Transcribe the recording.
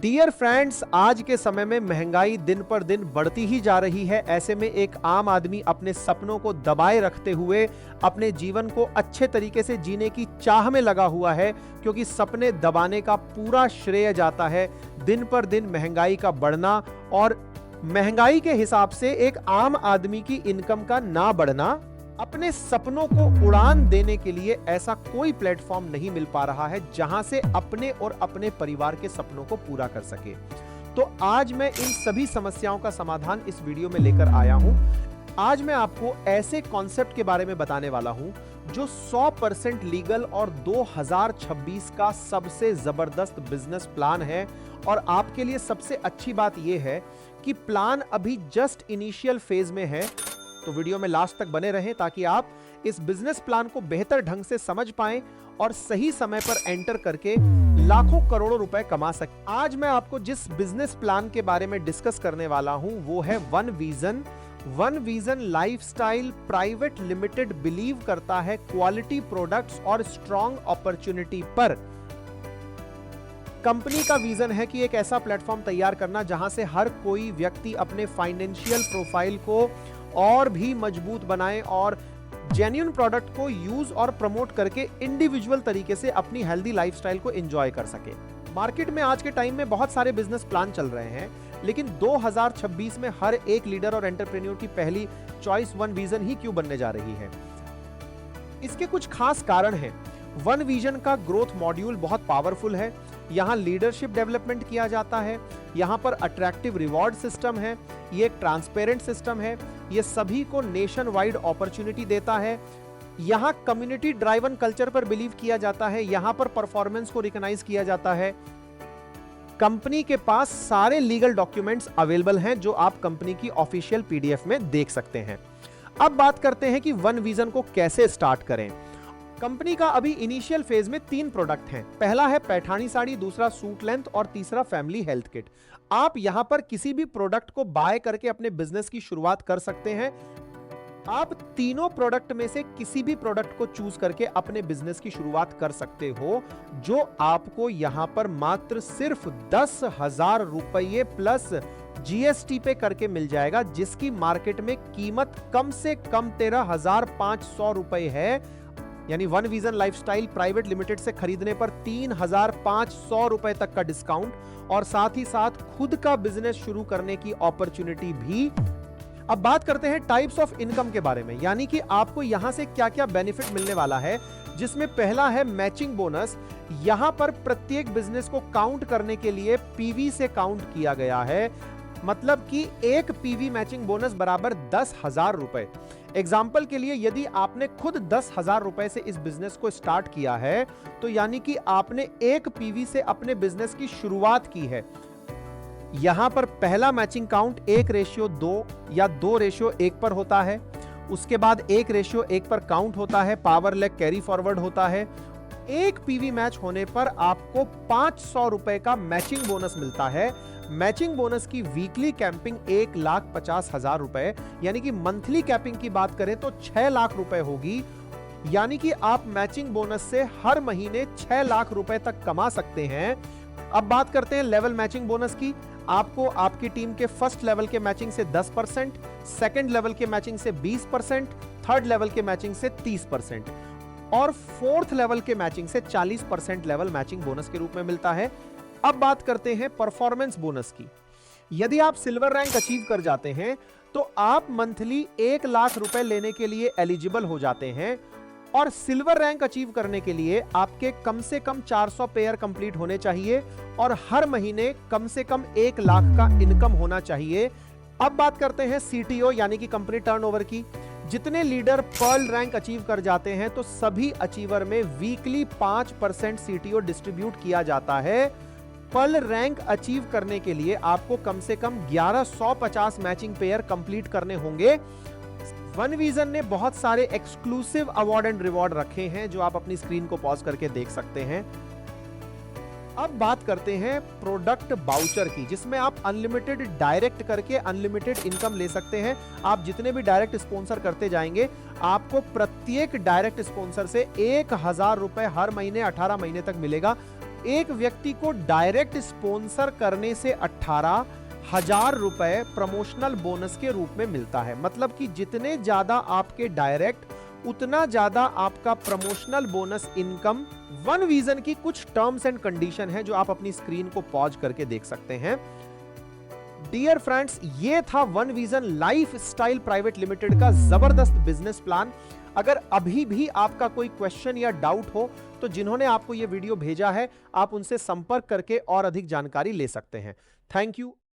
Dear friends, आज के समय में महंगाई दिन पर दिन बढ़ती ही जा रही है। ऐसे में एक आम आदमी अपने सपनों को दबाए रखते हुए अपने जीवन को अच्छे तरीके से जीने की चाह में लगा हुआ है, क्योंकि सपने दबाने का पूरा श्रेय जाता है दिन पर दिन महंगाई का बढ़ना और महंगाई के हिसाब से एक आम आदमी की इनकम का ना बढ़ना। अपने सपनों को उड़ान देने के लिए ऐसा कोई प्लेटफॉर्म नहीं मिल पा रहा है जहां से अपने और अपने परिवार के सपनों को पूरा कर सके। तो आज मैं इन सभी समस्याओं का समाधान इस वीडियो में लेकर आया हूं। आज मैं आपको ऐसे कॉन्सेप्ट के बारे में बताने वाला हूं जो 100% लीगल और 2026 का सबसे जबरदस्त बिजनेस प्लान है। और आपके लिए सबसे अच्छी बात यह है कि प्लान अभी जस्ट इनिशियल फेज में है, तो वीडियो में लास्ट तक बने रहें ताकि आप इस बिजनेस प्लान को बेहतर ढंग से समझ पाएं और सही समय पर एंटर करके लाखों करोड़ों रुपए कमा सकें। आज मैं आपको जिस बिजनेस प्लान के बारे में डिस्कस करने वाला हूं वो है one vision lifestyle private limited believe करता है क्वालिटी प्रोडक्ट्स और स्ट्रॉन्ग अपॉर्चुनिटी पर। कंपनी का विजन है कि एक ऐसा प्लेटफॉर्म तैयार करना जहां से हर कोई व्यक्ति अपने फाइनेंशियल प्रोफाइल को और भी मजबूत बनाए और जेन्युइन प्रोडक्ट को यूज और प्रमोट करके इंडिविजुअल तरीके से अपनी हेल्दी लाइफस्टाइल को एंजॉय कर सके। मार्केट में आज के टाइम में बहुत सारे बिजनेस प्लान चल रहे हैं, लेकिन 2026 में हर एक लीडर और एंटरप्रेन्योर की पहली चॉइस वन विजन ही क्यों बनने जा रही है? इसके कुछ खास कारण हैं। वन विजन का ग्रोथ मॉड्यूल बहुत पावरफुल है। यहां लीडरशिप डेवलपमेंट किया जाता है, यहां पर अट्रैक्टिव रिवॉर्ड सिस्टम है, ये एक ट्रांसपेरेंट सिस्टम है, ये सभी को नेशन वाइड अपॉर्चुनिटी देता है। यहां कम्युनिटी ड्राइवन कल्चर पर बिलीव किया जाता है, यहां पर परफॉर्मेंस को रिकॉग्नाइज किया जाता है। कंपनी के पास सारे लीगल डॉक्यूमेंट्स अवेलेबल हैं जो आप कंपनी की ऑफिशियल पीडीएफ में देख सकते हैं। अब बात करते हैं कि वन विजन को कैसे स्टार्ट करें। कंपनी का अभी इनिशियल फेज में 3 प्रोडक्ट हैं। पहला है पैठानी साड़ी, दूसरा सूट लेंथ और तीसरा फैमिली हेल्थ किट। आप यहां पर किसी भी प्रोडक्ट को बाय करके अपने बिजनेस की शुरुआत कर सकते हैं। आप तीनों प्रोडक्ट में से किसी भी प्रोडक्ट को चूज करके अपने बिजनेस की शुरुआत कर सकते हो, जो आपको यहां पर मात्र सिर्फ 10,000 रुपये प्लस जीएसटी पे करके मिल जाएगा, जिसकी मार्केट में कीमत कम से कम 13,500 रुपए है। यानी one vision lifestyle private limited से खरीदने पर 3,500 रुपए तक का डिस्काउंट और साथ ही साथ खुद का बिजनेस शुरू करने की अपॉर्चुनिटी भी। अब बात करते हैं टाइप्स ऑफ इनकम के बारे में, यानी कि आपको यहां से क्या क्या बेनिफिट मिलने वाला है, जिसमें पहला है मैचिंग बोनस। यहां पर प्रत्येक बिजनेस को काउंट करने के लिए पीवी से काउंट किया गया है, मतलब कि एक पीवी मैचिंग बोनस बराबर 10,000 रुपए। एग्जाम्पल के लिए यदि आपने खुद 10,000 रुपए से इस बिजनेस को स्टार्ट किया है, तो यानी कि आपने एक पीवी से अपने बिजनेस की शुरुआत की है। यहां पर पहला मैचिंग काउंट 1:2 या 2:1 पर होता है। उसके बाद 1:1 पर काउंट होता है, पावर लेग कैरी फॉरवर्ड होता है। एक पीवी मैच होने पर आपको 500 रुपए का मैचिंग बोनस मिलता है। मैचिंग बोनस की वीकली कैंपिंग 1,50,000 रुपए, यानी कि मंथली कैपिंग की बात करें तो 6 लाख रुपए होगी। यानी कि आप मैचिंग बोनस से हर महीने 6 लाख रुपए तक कमा सकते हैं। अब बात करते हैं लेवल मैचिंग बोनस की। आपको आपकी टीम के फर्स्ट लेवल के मैचिंग से 10%, सेकंड लेवल के मैचिंग से 20%, थर्ड लेवल के मैचिंग से 30% और फोर्थ लेवल के मैचिंग से 40% लेवल मैचिंग बोनस के रूप में मिलता है। अब बात करते हैं परफॉर्मेंस बोनस की। यदि आप सिल्वर रैंक अचीव कर जाते हैं तो आप मंथली 1 लाख रुपए लेने के लिए एलिजिबल हो जाते हैं और सिल्वर रैंक अचीव करने के लिए आपके कम से कम 400 पेयर कंप्लीट होने चाहिए और हर महीने कम से कम 1 लाख का इनकम होना चाहिए। अब बात करते हैं सीटीओ यानी कि कंपनी टर्नओवर की। जितने लीडर पर्ल रैंक अचीव कर जाते हैं तो सभी अचीवर में वीकली 5% सीटीओ डिस्ट्रीब्यूट किया जाता है। पर्ल रैंक अचीव करने के लिए आपको कम से कम 1150 मैचिंग पेयर कंप्लीट करने होंगे। वन विजन ने बहुत सारे एक्सक्लूसिव अवार्ड एंड रिवॉर्ड रखे हैं जो आप अपनी स्क्रीन को पॉज करके देख सकते हैं। अब बात करते हैं प्रोडक्ट बाउचर की, जिसमें आप अनलिमिटेड डायरेक्ट करके अनलिमिटेड इनकम ले सकते हैं। आप जितने भी डायरेक्ट स्पॉन्सर करते जाएंगे, आपको प्रत्येक डायरेक्ट स्पॉन्सर से 1,000 रुपए हर महीने 18 महीने तक मिलेगा। एक व्यक्ति को डायरेक्ट स्पॉन्सर करने से 18,000 रुपए प्रमोशनल बोनस के रूप में मिलता है। मतलब कि जितने ज्यादा आपके डायरेक्ट उतना ज्यादा आपका promotional bonus income. One vision की कुछ टर्म्स एंड कंडीशन है जो आप अपनी स्क्रीन को पॉज करके देख सकते हैं। डियर फ्रेंड्स, ये था one vision lifestyle private limited का जबरदस्त बिजनेस प्लान। अगर अभी भी आपका कोई क्वेश्चन या डाउट हो तो जिन्होंने आपको यह वीडियो भेजा है आप उनसे संपर्क करके और अधिक जानकारी ले सकते हैं। Thank you.